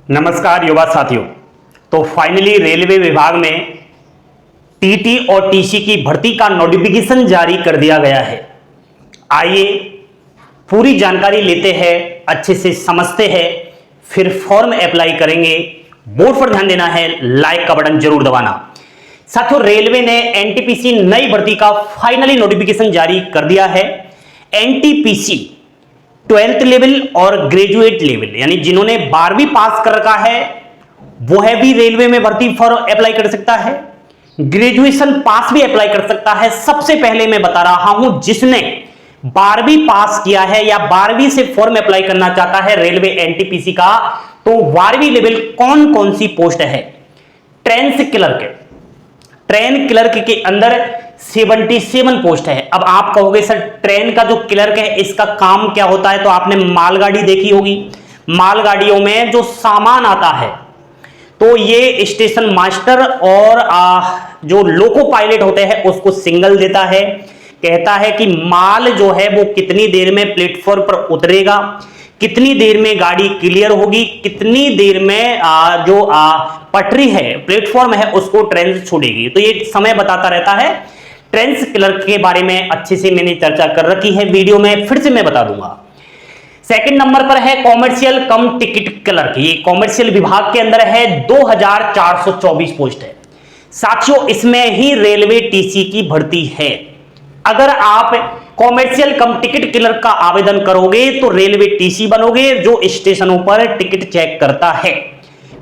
नमस्कार युवा साथियों। तो फाइनली रेलवे विभाग में टीटी और टीसी की भर्ती का नोटिफिकेशन जारी कर दिया गया है। आइए पूरी जानकारी लेते हैं, अच्छे से समझते हैं, फिर फॉर्म अप्लाई करेंगे। बोर्ड पर ध्यान देना है, लाइक का बटन जरूर दबाना। साथियों, रेलवे ने एनटीपीसी नई भर्ती का फाइनली नोटिफिकेशन जारी कर दिया है। एनटीपीसी 12th लेवल और ग्रेजुएट लेवल, यानी जिन्होंने 12वीं पास कर रखा है वो है भी रेलवे में भर्ती फॉर्म अप्लाई कर सकता है, ग्रेजुएशन पास भी अप्लाई कर सकता है। सबसे पहले मैं बता रहा हूं, जिसने 12वीं पास किया है या 12वीं से फॉर्म अप्लाई करना चाहता है रेलवे एनटीपीसी का, तो 12वीं लेवल कौन कौन सी पोस्ट है। ट्रेन क्लर्क के अंदर 77 पोस्ट है। अब आप कहोगे सर ट्रेन का जो क्लर्क है इसका काम क्या होता है, तो आपने मालगाड़ी देखी होगी। मालगाड़ियों में जो सामान आता है तो ये स्टेशन मास्टर और जो लोको पायलट होते हैं उसको सिग्नल देता है, कहता है कि माल जो है वो कितनी देर में प्लेटफॉर्म पर उतरेगा, कितनी देर में गाड़ी क्लियर होगी, कितनी देर में जो पटरी है, प्लेटफॉर्म है, उसको ट्रेन छोड़ेगी। तो ये समय बताता रहता है। ट्रेन क्लर्क के बारे में अच्छे से मैंने चर्चा कर रखी है वीडियो में, फिर से मैं बता दूंगा। सेकंड नंबर पर है कॉमर्शियल कम टिकट क्लर्क। ये कॉमर्शियल विभाग के अंदर है, 2424 पोस्ट है। साथियों, इसमें ही रेलवे टीसी की भर्ती है। अगर आप कॉमर्शियल कम टिकट क्लर्क का आवेदन करोगे तो रेलवे टीसी बनोगे, जो स्टेशनों पर टिकट चेक करता है।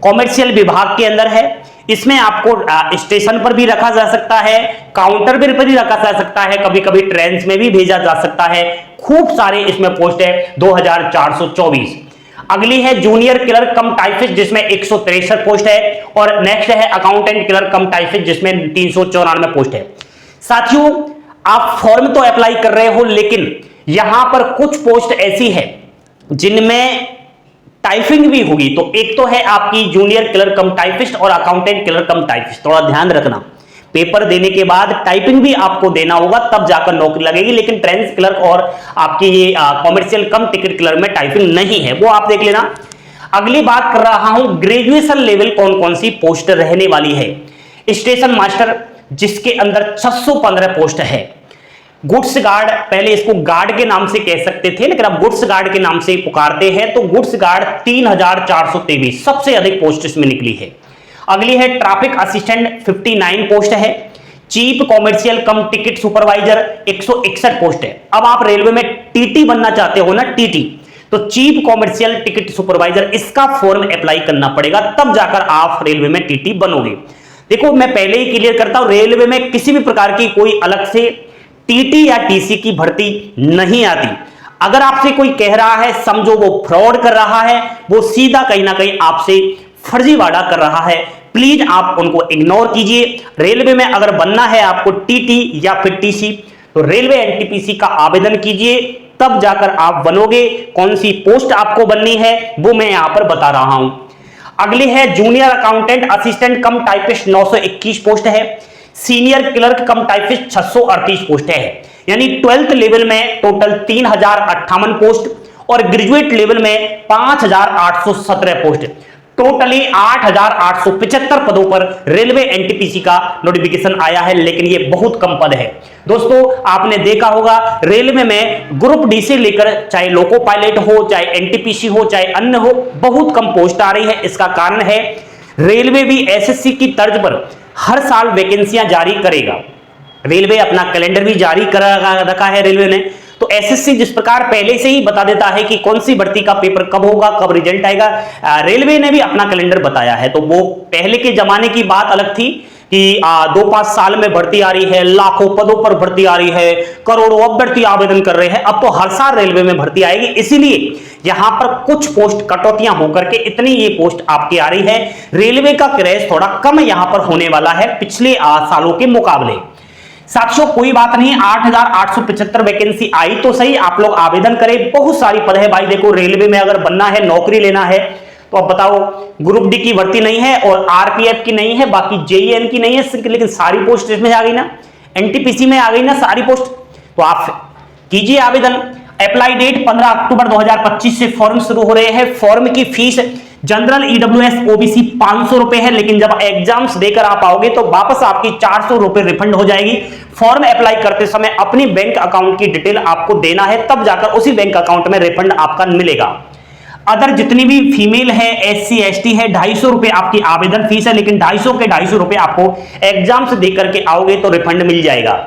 कॉमर्शियल विभाग के अंदर है। इसमें आपको स्टेशन पर भी रखा जा सकता है, काउंटर पर भी रखा जा सकता है, कभी कभी ट्रेन में भी भेजा जा सकता है। खूब सारे इसमें पोस्ट है, 2424। अगली है जूनियर क्लर्क कम टाइपिस्ट, जिसमें 163 पोस्ट है। और नेक्स्ट है अकाउंटेंट क्लर्क कम टाइपिस्ट, जिसमें 394 पोस्ट है। साथियों, आप फॉर्म तो अप्लाई कर रहे हो, लेकिन यहां पर कुछ पोस्ट ऐसी है जिनमें टाइपिंग भी होगी। तो एक तो है आपकी जूनियर क्लर्क कम टाइपिस्ट और अकाउंटेंट क्लर्क कम टाइपिस्ट। थोड़ा ध्यान रखना, पेपर देने के बाद टाइपिंग भी आपको देना होगा, तब जाकर नौकरी लगेगी। लेकिन ट्रेन क्लर्क और आपकी ये कॉमर्शियल कम टिकट क्लर्क में टाइपिंग नहीं है, वो आप देख लेना। अगली बात कर रहा हूं, ग्रेजुएशन लेवल कौन कौन सी पोस्ट रहने वाली है। स्टेशन मास्टर, जिसके अंदर 615 पोस्ट है। गुड्स गार्ड, पहले इसको गार्ड के नाम से कह सकते थे, लेकिन अब गुड्स गार्ड के नाम से पुकारते हैं, तो गुड्स गार्ड 3423, सबसे अधिक पोस्ट इसमें निकली है। अगली है ट्रैफिक असिस्टेंट, 59 पोस्ट है। चीफ कॉमर्शियल कम टिकट सुपरवाइजर 161 पोस्ट है। अब आप रेलवे में टीटी बनना चाहते हो ना, टीटी, तो चीफ कॉमर्शियल टिकट सुपरवाइजर, इसका फॉर्म अप्लाई करना पड़ेगा, तब जाकर आप रेलवे में टीटी बनोगे। देखो, मैं पहले ही क्लियर करता हूं, रेलवे में किसी भी प्रकार की कोई अलग से टीटी या टीसी की भर्ती नहीं आती। अगर आपसे कोई कह रहा है, समझो वो फ्रॉड कर रहा है, वो सीधा कहीं ना कहीं आपसे फर्जीवाड़ा कर रहा है। प्लीज आप उनको इग्नोर कीजिए। रेलवे में अगर बनना है आपको टीटी या फिर टीसी, तो रेलवे एनटीपीसी का आवेदन कीजिए, तब जाकर आप बनोगे। कौन सी पोस्ट आपको बननी है वो मैं यहां पर बता रहा हूं। अगली है junior accountant assistant cum typist, 921 post है। Senior clerk cum typist 638 post है। यानी 12th लेवल में टोटल 3058 पोस्ट और ग्रेजुएट लेवल में 5817 पोस्ट, टोटली 8875 पदों पर रेलवे एनटीपीसी का नोटिफिकेशन आया है। लेकिन ये बहुत कम पद है दोस्तों। आपने देखा होगा रेलवे में ग्रुप डी से लेकर चाहे लोको पायलट हो, चाहे एनटीपीसी हो, चाहे अन्य हो, बहुत कम पोस्ट आ रही है। इसका कारण है रेलवे भी एसएससी की तर्ज पर हर साल वैकेंसियां जारी करेगा। रेलवे अपना कैलेंडर भी जारी कर रखा है रेलवे ने। तो एसएससी जिस प्रकार पहले से ही बता देता है कि कौन सी भर्ती का पेपर कब होगा, कब रिजल्ट आएगा, रेलवे ने भी अपना कैलेंडर बताया है। तो वो पहले के जमाने की बात अलग थी कि 2-5 साल में भर्ती आ रही है, लाखों पदों पर भर्ती आ रही है, करोड़ों अभ्यर्थी आवेदन कर रहे हैं। अब तो हर साल रेलवे में भर्ती आएगी, इसीलिए यहां पर कुछ पोस्ट कटौतियां होकर के इतनी ये पोस्ट आपकी आ रही है। रेलवे का क्रेज थोड़ा कम यहां पर होने वाला है पिछले सालों के मुकाबले। साथियों, कोई बात नहीं, 8875 वैकेंसी आई तो सही, आप लोग आवेदन करें। बहुत सारी पद है भाई। देखो, रेलवे में अगर बनना है, नौकरी लेना है, तो अब बताओ, ग्रुप डी की भर्ती नहीं है और आरपीएफ की नहीं है, बाकी जेईएन की नहीं है, लेकिन सारी पोस्ट इसमें आ गई ना, एनटीपीसी में आ गई ना सारी पोस्ट। तो आप कीजिए आवेदन। अप्लाई डेट 15 अक्टूबर 2025 से फॉर्म शुरू हो रहे हैं। फॉर्म की फीस जनरल ईडब्ल्यूएस ओबीसी 500 रुपए है, लेकिन जब एग्जाम्स देकर आप आओगे तो वापस आपकी 400 रुपए रिफंड हो जाएगी। फॉर्म अप्लाई करते समय अपनी बैंक अकाउंट की डिटेल आपको देना है, तब जाकर उसी बैंक अकाउंट में रिफंड आपका मिलेगा। अदर जितनी भी फीमेल है, एससी एसटी है, 250 रुपए आपकी आवेदन फीस है, लेकिन 250 के 250 रुपए आपको एग्जाम्स देकर के आओगे तो रिफंड मिल जाएगा।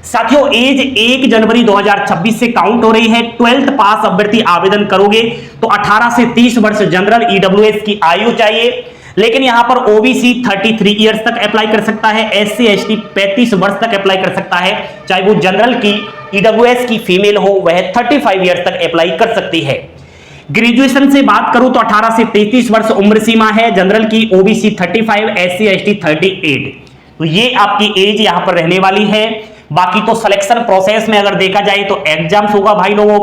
साथियों, एज 1 जनवरी 2026 से काउंट हो रही है। 12th पास अभ्यर्थी आवेदन करोगे तो 18 से 30 वर्ष जनरल ईडब्ल्यूएस की आयु चाहिए, लेकिन यहां पर ओबीसी 33 ईयर्स तक अप्लाई कर सकता है, एससी एसटी 35 वर्ष तक अप्लाई कर सकता है, चाहे वो जनरल की ईडब्ल्यूएस की फीमेल हो वह 35 ईयर्स तक अप्लाई कर सकती है। ग्रेजुएशन से बात करूं तो 18 से 33 वर्ष उम्र सीमा है, जनरल की ओबीसी 35, एससी एसटी 38। तो ये आपकी एज यहां पर रहने वाली है। बाकी तो सिलेक्शन प्रोसेस में अगर देखा जाए तो एग्जाम्स होगा भाई लोगों।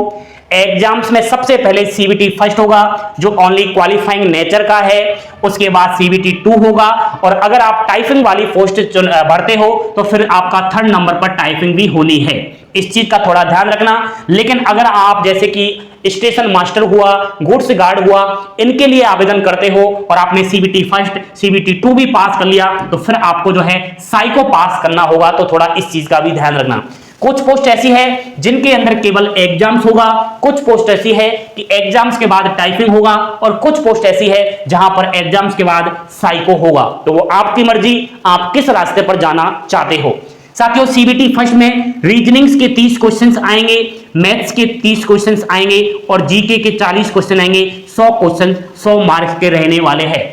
एग्जाम्स में सबसे पहले सीबीटी फर्स्ट होगा जो ओनली क्वालिफाइंग नेचर का है, उसके बाद सीबीटी 2 होगा, और अगर आप टाइपिंग वाली पोस्ट भरते हो तो फिर आपका 3rd नंबर पर टाइपिंग भी होनी है। इस चीज का थोड़ा ध्यान रखना। लेकिन अगर आप जैसे कि स्टेशन मास्टर हुआ, गुड्स गार्ड हुआ, इनके लिए आवेदन करते हो और आपने सीबीटी फर्स्ट सीबीटी 2 भी पास कर लिया तो फिर आपको जो है साइको पास करना होगा, तो थोड़ा इस चीज का भी ध्यान रखना। कुछ पोस्ट ऐसी है जिनके अंदर केवल एग्जाम्स होगा, कुछ पोस्ट ऐसी है कि एग्जाम्स के बाद टाइपिंग होगा, और कुछ पोस्ट ऐसी है जहां पर एग्जाम्स के बाद साइको होगा। तो वो आपकी मर्जी, आप किस रास्ते पर जाना चाहते हो। साथियों, सीबीटी फर्स्ट में रीजनिंग्स के 30 क्वेश्चंस आएंगे, मैथ्स के 30 क्वेश्चंस आएंगे और जीके के 40 क्वेश्चन आएंगे। 100 क्वेश्चन 100 मार्क्स के रहने वाले हैं।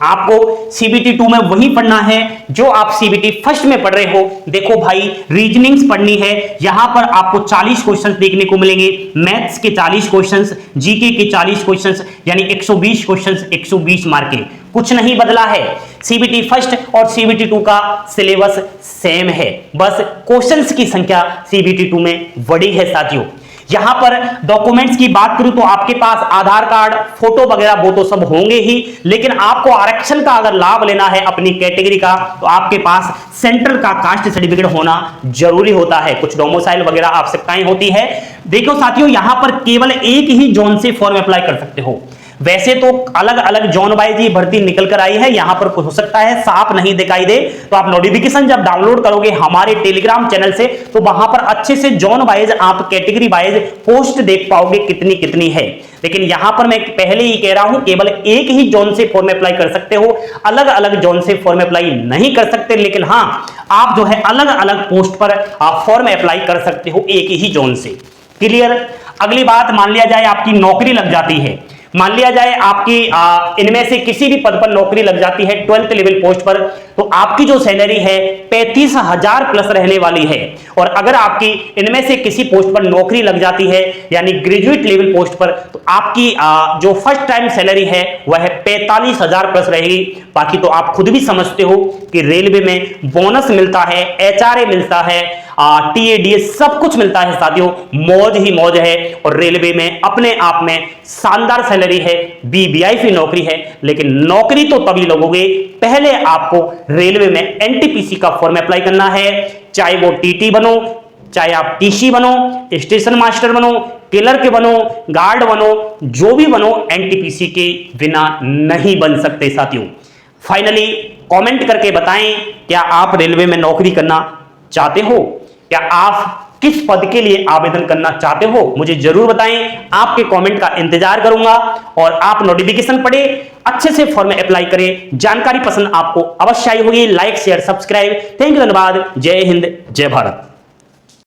आपको सीबीटी 2 में वही पढ़ना है जो आप सीबीटी फर्स्ट में पढ़ रहे हो। देखो भाई, रीजनिंग्स पढ़नी है, यहां पर आपको 40 क्वेश्चंस देखने को मिलेंगे, मैथ्स के 40 क्वेश्चंस, जीके के 40 क्वेश्चंस, यानी 120 क्वेश्चंस 120 मार्क के। कुछ नहीं बदला है। सीबीटी फर्स्ट और सीबीटी 2 का सिलेबस सेम है, बस क्वेश्चंस की संख्या सीबीटी 2 में बड़ी है। साथियों, यहां पर डॉक्यूमेंट्स की बात करूं तो आपके पास आधार कार्ड, फोटो वगैरह वो तो सब होंगे ही, लेकिन आपको आरक्षण का अगर लाभ लेना है अपनी कैटेगरी का तो आपके पास सेंट्रल का कास्ट सर्टिफिकेट होना जरूरी होता है। कुछ डोमिसाइल वगैरह आवश्यकताएं होती है। देखो साथियों, यहां पर केवल एक ही जोन से फॉर्म अप्लाई कर सकते हो। वैसे तो अलग अलग जोन वाइज ये भर्ती निकल कर आई है, यहां पर कुछ हो सकता है साफ नहीं दिखाई दे, तो आप नोटिफिकेशन जब डाउनलोड करोगे हमारे टेलीग्राम चैनल से तो वहां पर अच्छे से जोन वाइज आप कैटेगरी वाइज पोस्ट देख पाओगे कितनी कितनी है। लेकिन यहां पर मैं पहले ही कह रहा हूं, केवल एक ही जोन से फॉर्म अप्लाई कर सकते हो, अलग अलग जोन से फॉर्म अप्लाई नहीं कर सकते। लेकिन हां, आप जो है अलग अलग पोस्ट पर आप फॉर्म अप्लाई कर सकते हो एक ही जोन से। क्लियर। अगली बात, मान लिया जाए आपकी नौकरी लग जाती है, मान लिया जाए आपकी इनमें से किसी भी पद पर नौकरी लग जाती है 12th लेवल पोस्ट पर, तो आपकी जो सैलरी है 35,000 प्लस रहने वाली है। और अगर आपकी इनमें से किसी पोस्ट पर नौकरी लग जाती है यानी ग्रेजुएट लेवल पोस्ट पर, तो आपकी जो फर्स्ट टाइम सैलरी है वह 45,000 प्लस रहेगी। बाकी तो आप खुद भी समझते हो कि रेलवे में बोनस मिलता है, एचआरए मिलता है, टीएडीएस सब कुछ मिलता है। साथियों, मौज ही मौज है, और रेलवे में अपने आप में शानदार सैलरी है, वीवीआईपी नौकरी है। लेकिन नौकरी तो तभी लगोगे, पहले आपको रेलवे में एनटीपीसी का फॉर्म अप्लाई करना है, चाहे वो टीटी बनो, चाहे आप टीसी बनो, स्टेशन मास्टर बनो, क्लर्क बनो, गार्ड बनो, जो भी बनो, एनटीपीसी के बिना नहीं बन सकते। साथियों, फाइनली कमेंट करके बताएं, क्या आप रेलवे में नौकरी करना चाहते हो? क्या आप किस पद के लिए आवेदन करना चाहते हो? मुझे जरूर बताएं, आपके कमेंट का इंतजार करूंगा। और आप नोटिफिकेशन पढ़े, अच्छे से फॉर्म अप्लाई करें। जानकारी पसंद आपको अवश्य आई होगी। Like share subscribe. Thank you, धन्यवाद। जय हिंद, जय भारत।